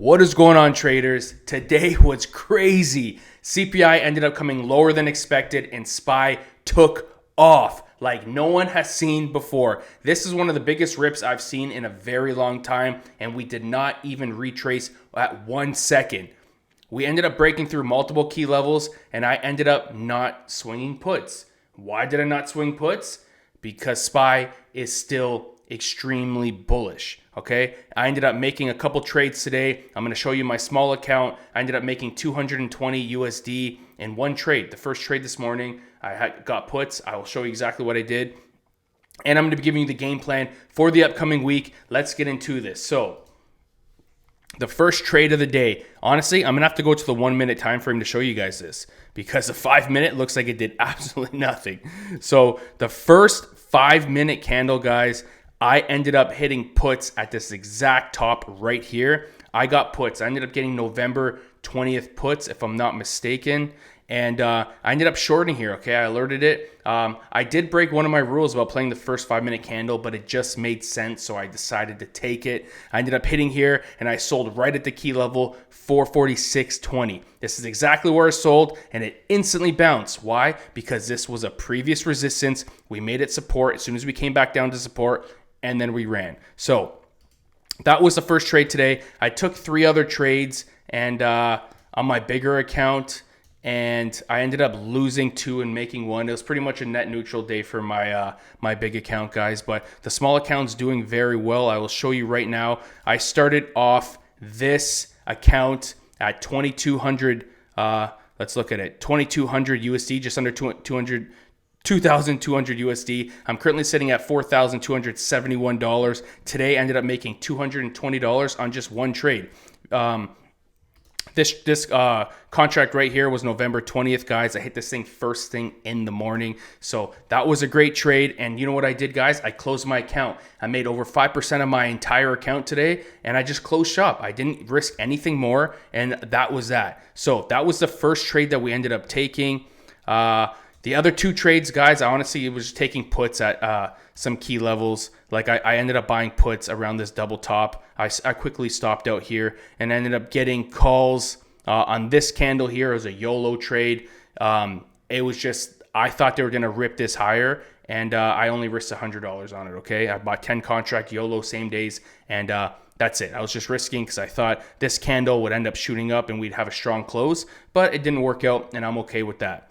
What is going on, traders? Today was crazy. CPI ended up coming lower than expected and SPY took off like no one has seen before. This is one of the biggest rips I've seen in a very long time, and we did not even retrace at 1 second. We ended up breaking through multiple key levels, and I ended up not swinging puts. Why did I not swing puts? Because SPY is still extremely bullish. Okay, I ended up making a couple trades today. I'm going to show you my small account. I ended up making 220 USD in one trade. The first trade this morning, I got puts. I will show you exactly what I did. And I'm going to be giving you the game plan for the upcoming week. Let's get into this. So the first trade of the day, honestly, I'm going to have to go to the 1 minute time frame to show you guys this because the 5 minute looks like it did absolutely nothing. So the first 5 minute candle, guys, I ended up hitting puts at this exact top right here. I got puts. I ended up getting November 20th puts, if I'm not mistaken. And I ended up shorting here, okay? I alerted it. I did break one of my rules about playing the first 5 minute candle, but it just made sense, so I decided to take it. I ended up hitting here, and I sold right at the key level, 446.20. This is exactly where I sold, and it instantly bounced. Why? Because this was a previous resistance. We made it support as soon as we came back down to support, and then we ran. So that was the first trade today. I took 3 other trades and on my bigger account, and I ended up losing 2 and making 1. It was pretty much a net neutral day for my my big account, guys. But the small account's doing very well. I will show you right now. I started off this account at 2,200. Let's look at it. 2,200 USD, just under 2,200 USD. I'm currently sitting at $4,271. Today, I ended up making $220 on just one trade. This contract right here was November 20th, guys. I hit this thing first thing in the morning. So that was a great trade. And you know what I did, guys? I closed my account. I made over 5% of my entire account today, and I just closed shop. I didn't risk anything more, and that was that. So that was the first trade that we ended up taking. The other 2 trades, guys, I honestly was taking puts at some key levels. Like I ended up buying puts around this double top. I quickly stopped out here and ended up getting calls on this candle here as a YOLO trade. It was just, I thought they were going to rip this higher, and I only risked $100 on it, okay? I bought 10 contract YOLO same days, and that's it. I was just risking because I thought this candle would end up shooting up and we'd have a strong close, but it didn't work out, and I'm okay with that.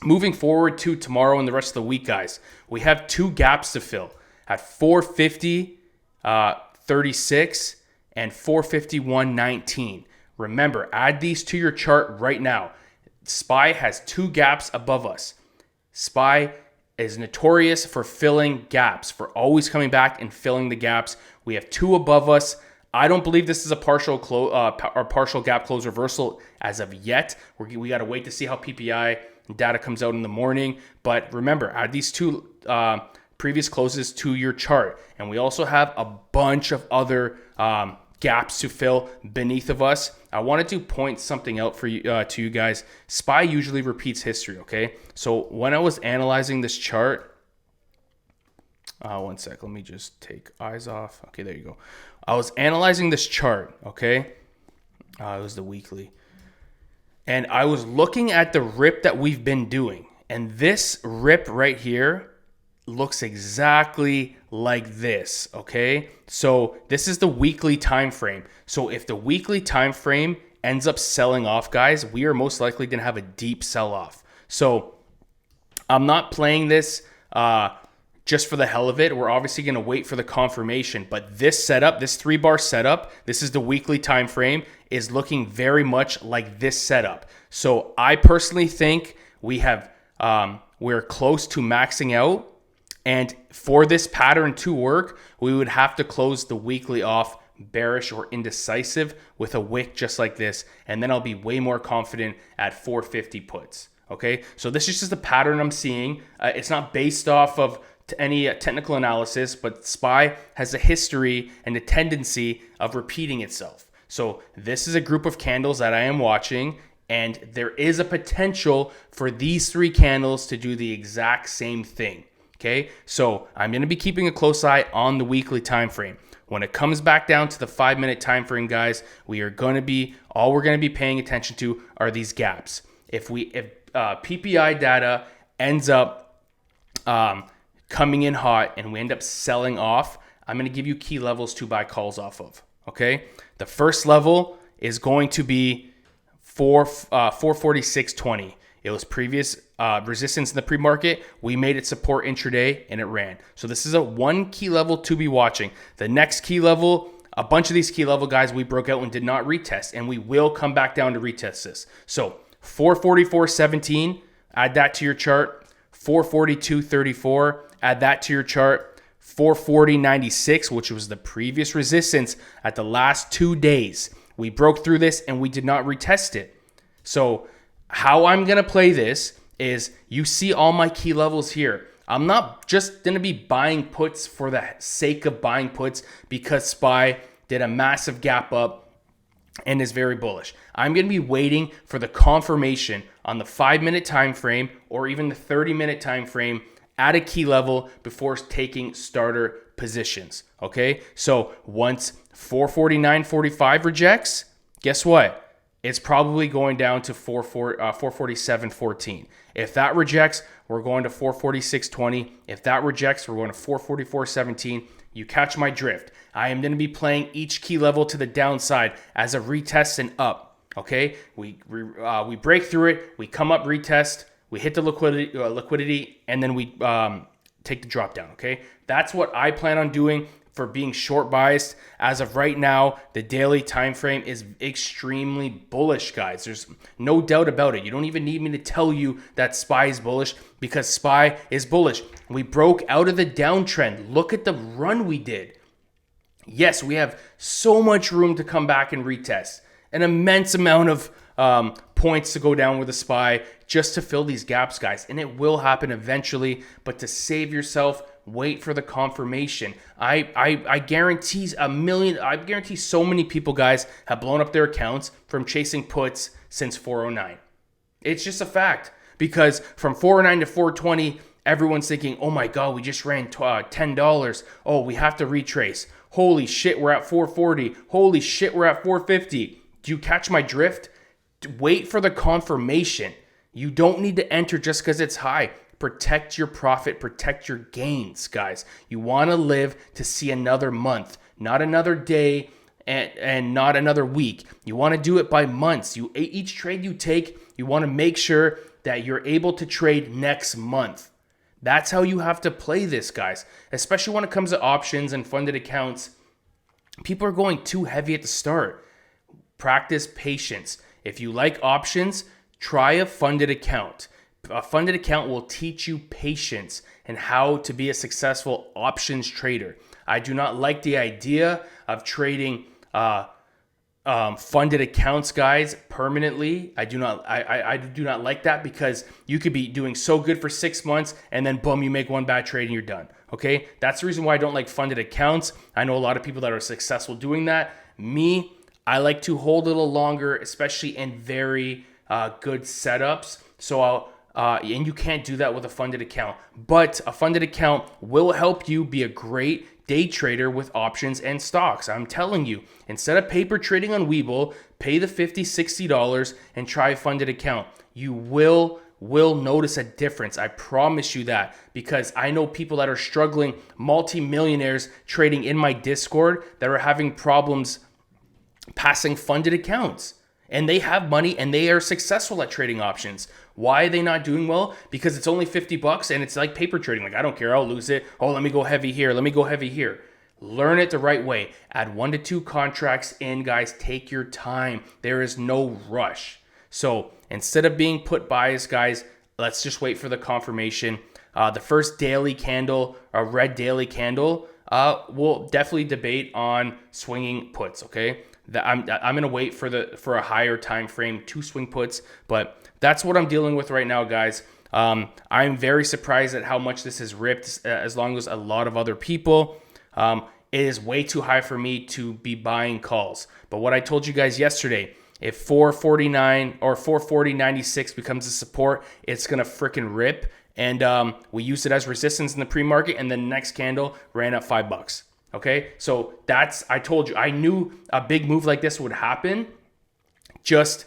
Moving forward to tomorrow and the rest of the week, guys, we have 2 gaps to fill at 450.36 and 451.19. Remember, add these to your chart right now. SPY has 2 gaps above us. SPY is notorious for filling gaps, for always coming back and filling the gaps. We have 2 above us. I don't believe this is a partial gap close reversal as of yet. We got to wait to see how PPI data comes out in the morning. But remember, add these 2 previous closes to your chart. And we also have a bunch of other gaps to fill beneath of us. I wanted to point something out for you to you guys. SPY usually repeats history, okay? So when I was analyzing this chart, 1 sec, let me just take eyes off. Okay, there you go. I was analyzing this chart, okay? It was the weekly. And I was looking at the rip that we've been doing. And this rip right here looks exactly like this, okay? So this is the weekly time frame. So if the weekly time frame ends up selling off, guys, we are most likely going to have a deep sell-off. So I'm not playing this just for the hell of it. We're obviously going to wait for the confirmation. But this setup, this 3-bar setup, this is the weekly time frame, is looking very much like this setup. So I personally think we're close to maxing out. And for this pattern to work, we would have to close the weekly off bearish or indecisive with a wick just like this. And then I'll be way more confident at 450 puts. Okay, so this is just a pattern I'm seeing. It's not based off of any technical analysis, but SPY has a history and a tendency of repeating itself. So this is a group of candles that I am watching, and there is a potential for these 3 candles to do the exact same thing. Okay, so I'm going to be keeping a close eye on the weekly time frame. When it comes back down to the 5-minute time frame, guys, we're going to be paying attention to are these gaps. If PPI data ends up coming in hot and we end up selling off, I'm going to give you key levels to buy calls off of. Okay, the first level is going to be 446.20. It was previous resistance in the pre-market. We made it support intraday and it ran. So this is a one key level to be watching. The next key level, a bunch of these key level guys we broke out and did not retest, and we will come back down to retest this. So 444.17, add that to your chart. 442.34, add that to your chart. 440.96, which was the previous resistance at the last 2 days. We broke through this and we did not retest it. So how I'm going to play this is you see all my key levels here. I'm not just going to be buying puts for the sake of buying puts because SPY did a massive gap up and is very bullish. I'm going to be waiting for the confirmation on the 5-minute time frame or even the 30-minute time frame at a key level before taking starter positions. Okay, so once 449.45 rejects, guess what? It's probably going down to 447.14. If that rejects, we're going to 446.20. If that rejects, we're going to 444.17. You catch my drift. I am going to be playing each key level to the downside as a retest and up. Okay, we break through it, we come up, retest, we hit the liquidity, and then we take the drop down. Okay, that's what I plan on doing for being short biased. As of right now, the daily time frame is extremely bullish, guys. There's no doubt about it. You don't even need me to tell you that SPY is bullish because SPY is bullish. We broke out of the downtrend. Look at the run we did. Yes, we have so much room to come back and retest. An immense amount of points to go down with a SPY just to fill these gaps, guys. And it will happen eventually, but to save yourself, wait for the confirmation. I guarantee I guarantee so many people, guys, have blown up their accounts from chasing puts since 409. It's just a fact because from 409 to 420, everyone's thinking, oh my God, we just ran $10. Oh, we have to retrace. Holy shit, we're at 440. Holy shit, we're at 450. Do you catch my drift? Wait for the confirmation. You don't need to enter just because it's high. Protect your profit, protect your gains, guys. You want to live to see another month, not another day and not another week. You want to do it by months. Each trade you take, you want to make sure that you're able to trade next month. That's how you have to play this, guys, especially when it comes to options and funded accounts. People are going too heavy at the start. Practice patience. If you like options, try a funded account. A funded account will teach you patience and how to be a successful options trader. I do not like the idea of trading funded accounts, guys, permanently. I do not like that because you could be doing so good for 6 months and then boom, you make one bad trade and you're done. Okay, that's the reason why I don't like funded accounts. I know a lot of people that are successful doing that. Me, I like to hold a little longer, especially in very good setups. So and you can't do that with a funded account. But a funded account will help you be a great day trader with options and stocks. I'm telling you, instead of paper trading on Webull, pay the $50, $60 and try a funded account. You will notice a difference. I promise you that, because I know people that are struggling, multi-millionaires trading in my Discord that are having problems passing funded accounts. And they have money and they are successful at trading options. Why are they not doing well? Because it's only $50 and it's like paper trading. Like, I don't care, I'll lose it. Oh, let me go heavy here. Let me go heavy here. Learn it the right way. Add 1 to 2 contracts in, guys. Take your time. There is no rush. So instead of being put biased, guys, let's just wait for the confirmation. The first daily candle, a red daily candle, we'll definitely debate on swinging puts, okay? I'm gonna wait for a higher time frame to swing puts, but that's what I'm dealing with right now, guys. I'm very surprised at how much this has ripped, as long as a lot of other people. It is way too high for me to be buying calls. But what I told you guys yesterday, if 449 or 440.96 becomes a support, it's gonna freaking rip. And we used it as resistance in the pre-market, and the next candle ran up $5. Okay, so I told you, I knew a big move like this would happen, just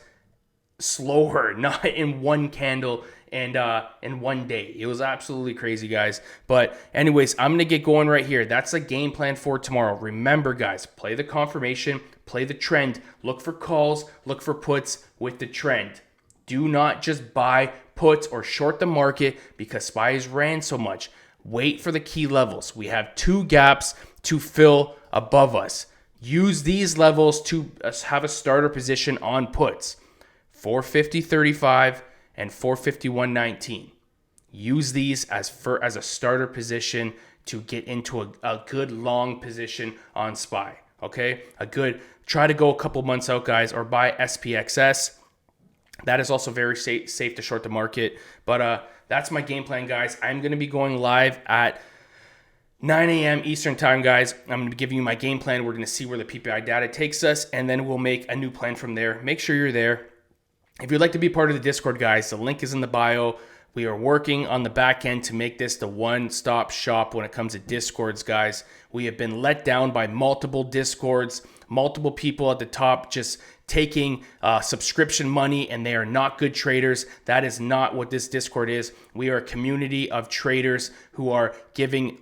slower, not in one candle and in one day. It was absolutely crazy, guys. But anyways, I'm gonna get going right here. That's the game plan for tomorrow. Remember, guys, play the confirmation, play the trend, look for calls, look for puts with the trend. Do not just buy puts or short the market because SPY's ran so much. Wait for the key levels. We have 2 gaps to fill above us. Use these levels to have a starter position on puts. 450.35 and 451.19. Use these as a starter position to get into a good long position on SPY. Okay, try to go a couple months out, guys, or buy SPXS. That is also very safe to short the market. But that's my game plan, guys. I'm going to be going live at 9 a.m. Eastern time, guys. I'm going to be giving you my game plan. We're going to see where the PPI data takes us, and then we'll make a new plan from there. Make sure you're there. If you'd like to be part of the Discord, guys, the link is in the bio. We are working on the back end to make this the one-stop shop when it comes to Discords, guys. We have been let down by multiple Discords, multiple people at the top just taking subscription money, and they are not good traders. That is not what this Discord is. We are a community of traders who are giving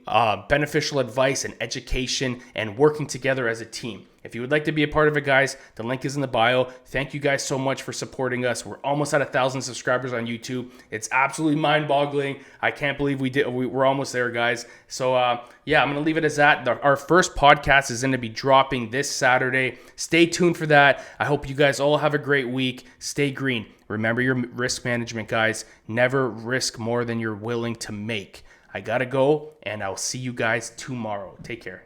beneficial advice and education and working together as a team. If you would like to be a part of it, guys, the link is in the bio. Thank you guys so much for supporting us. We're almost at 1,000 subscribers on YouTube. It's absolutely mind-boggling. I can't believe we're almost there, guys. So yeah, I'm going to leave it as that. Our first podcast is going to be dropping this Saturday. Stay tuned for that. I hope you guys all have a great week. Stay green. Remember your risk management, guys. Never risk more than you're willing to make. I got to go, and I'll see you guys tomorrow. Take care.